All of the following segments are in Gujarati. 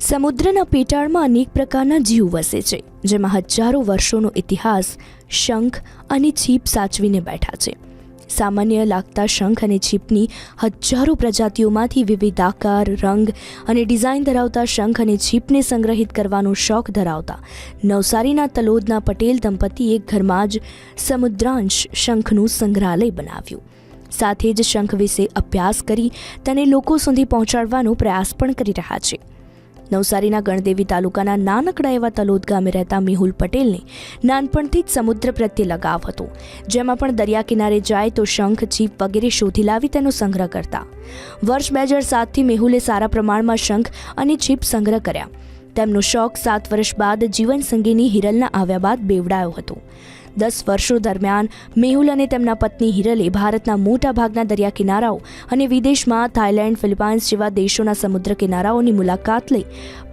સમુદ્રના પેટાળમાં અનેક પ્રકારના જીવ વસે છે, જેમાં હજારો વર્ષોનો ઇતિહાસ શંખ અને છીપ સાચવીને બેઠા છે. સામાન્ય લાગતા શંખ અને છીપની હજારો પ્રજાતિઓમાંથી વિવિધ આકાર, રંગ અને ડિઝાઇન ધરાવતા શંખ અને છીપને સંગ્રહિત કરવાનો શોખ ધરાવતા નવસારીના તલોદના પટેલ દંપતીએ ઘરમાં જ સમુદ્રાંશ શંખનું સંગ્રહાલય બનાવ્યું. સાથે જ શંખ વિશે અભ્યાસ કરી તેને લોકો સુધી પહોંચાડવાનો પ્રયાસ પણ કરી રહ્યા છે. નવસારીના ગણદેવી તાલુકાના નાનકડા એવા તલોદ ગામે રહેતા મેહુલ પટેલને નાનપણથી જ સમુદ્ર પ્રત્યે લગાવ હતો, જેમાં પણ દરિયા કિનારે જાય તો શંખ, છીપ વગેરે શોધી લાવી તેનો સંગ્રહ કરતા. વર્ષ 2007થી મેહુલે સારા પ્રમાણમાં શંખ અને છીપ સંગ્રહ કર્યા. તેમનો શોખ 7 વર્ષ બાદ જીવન સંગીની હિરલના આવ્યા બાદ બેવડાયો હતો. 10 વર્ષો દરમિયાન મેહુલ અને તેમના પત્ની હિરલે ભારતના મોટા ભાગના દરિયા કિનારાઓ અને વિદેશમાં થાઇલેન્ડ, ફિલિપાઇન્સ જેવા દેશોના સમુદ્ર કિનારાઓની મુલાકાત લઈ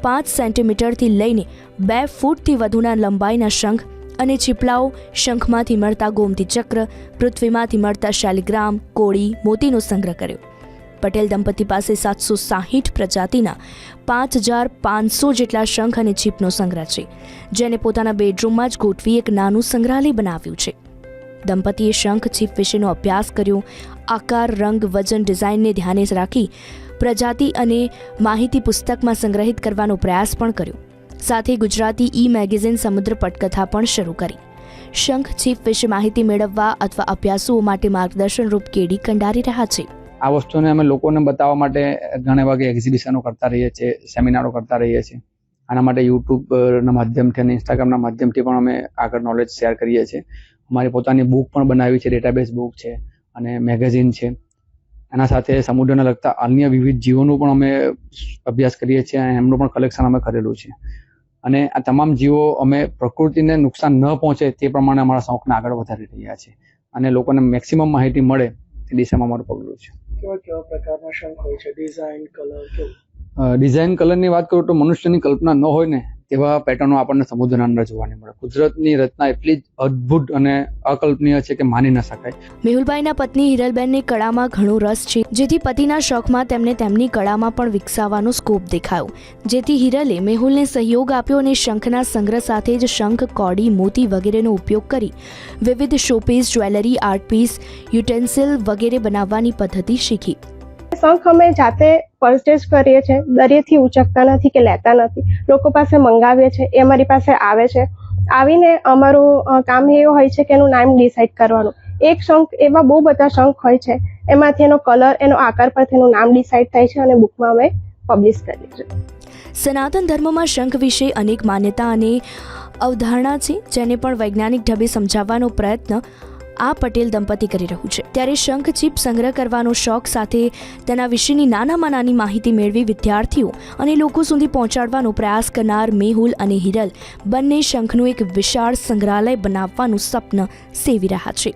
5 સેન્ટીમીટરથી લઈને 2 ફૂટથી વધુના લંબાઈના શંખ અને છીપલાઓ, શંખમાંથી મળતા ગોમતી ચક્ર, પૃથ્વીમાંથી મળતા શાલિગ્રામ, કોળી, મોતીનો સંગ્રહ કર્યો. પટેલ દંપતી પાસે 760 પ્રજાતિના 5500 જેટલા શંખ અને છીપનો સંગ્રહ છે, જેને પોતાના બેડરૂમમાં જ ગોઠવી એક નાનું સંગ્રહાલય બનાવ્યું છે. દંપતીએ શંખ, છીપ વિશેનો અભ્યાસ કર્યો. આકાર, રંગ, વજન, ડિઝાઇનને ધ્યાને રાખી પ્રજાતિ અને માહિતી પુસ્તકમાં સંગ્રહિત કરવાનો પ્રયાસ પણ કર્યો. સાથે ગુજરાતી મેગેઝિન સમુદ્ર પટકથા પણ શરૂ કરી. શંખ, છીપ વિશે માહિતી મેળવવા અથવા અભ્યાસુઓ માટે માર્ગદર્શન રૂપ કેડી કંડારી રહ્યા છે. આ વસ્તુને અમે લોકોને બતાવવા માટે ઘણા વાગે એક્ઝિબિશનો કરતા રહીએ છીએ, સેમિનારો કરતા રહીએ છીએ. આના માટે યુટ્યુબના માધ્યમથી અને ઇન્સ્ટાગ્રામના માધ્યમથી પણ અમે આગળ નોલેજ શેર કરીએ છીએ. અમારી પોતાની બુક પણ બનાવી છે, ડેટાબેઝ બુક છે અને મેગેઝિન છે. એના સાથે સમુદ્રને લગતા અન્ય વિવિધ જીવોનું પણ અમે અભ્યાસ કરીએ છીએ અને એમનું પણ કલેક્શન અમે કરેલું છે. અને આ તમામ જીવો અમે પ્રકૃતિને નુકસાન ન પહોંચે તે પ્રમાણે અમારા શોખને આગળ વધારી રહ્યા છે અને લોકોને મેક્સિમમ માહિતી મળે તે દિશામાં અમારું પગલું છે. કેવા પ્રકારના શંખ હોય છે? Design, colour? ડિઝાઇન, કલરની વાત કરું તો મનુષ્યની કલ્પના ન હોય ને તેવા પેટર્નો આપણને સમુદ્રના અંદર જોવાની મળે. કુદરતની રચના એટલી જ અદ્ભુત અને અકલ્પનીય છે કે માની ન શકાય. મેહુલભાઈના પત્ની હિરલબેનને કળામાં ઘણો રસ છે, જેથી પતિના શોખમાં તેમને તેમની કળામાં પણ વિકસાવવાનો સ્કોપ દેખાયો. જેથી હિરલે મેહુલને સહયોગ આપ્યો અને શંખના સંગ્રહ સાથે જ શંખ, કોડી, મોતી વગેરેનો ઉપયોગ કરી વિવિધ showpiece, jewellery, art piece, utensil વગેરે બનાવવાની પદ્ધતિ શીખી. શંખ અમે જાતે પરચેસ કરીએ છીએ, દરિયેથી ઉચકતા નથી કે લેતા નથી. લોકો પાસે મંગાવીએ છીએ, એ અમારી પાસે આવે છે. આવીને અમારું કામ એવું હોય છે કે એનું નામ ડિસાઇડ કરવાનું. એક શંખ, એવા બહુ બધા શંખ હોય છે, એમાંથી એનો કલર, એનો આકાર પરથી એનું નામ ડિસાઇડ થાય છે અને બુકમાં અમે પબ્લિશ કરીએ છીએ. સનાતન ધર્મમાં શંખ વિશે અનેક માન્યતા અને અવધારણા છે, જેને પણ વૈજ્ઞાનિક ઢબે સમજાવવાનો પ્રયત્ન આ પટેલ દંપતી કરી રહ્યું છે. ત્યારે શંખ, છીપ સંગ્રહ કરવાનો શોખ સાથે તેના વિશેની નાનામાં નાની માહિતી મેળવી વિદ્યાર્થીઓ અને લોકો સુધી પહોંચાડવાનો પ્રયાસ કરનાર મેહુલ અને હિરલ બંને શંખનું એક વિશાળ સંગ્રહાલય બનાવવાનું સપન સેવી રહ્યા છે.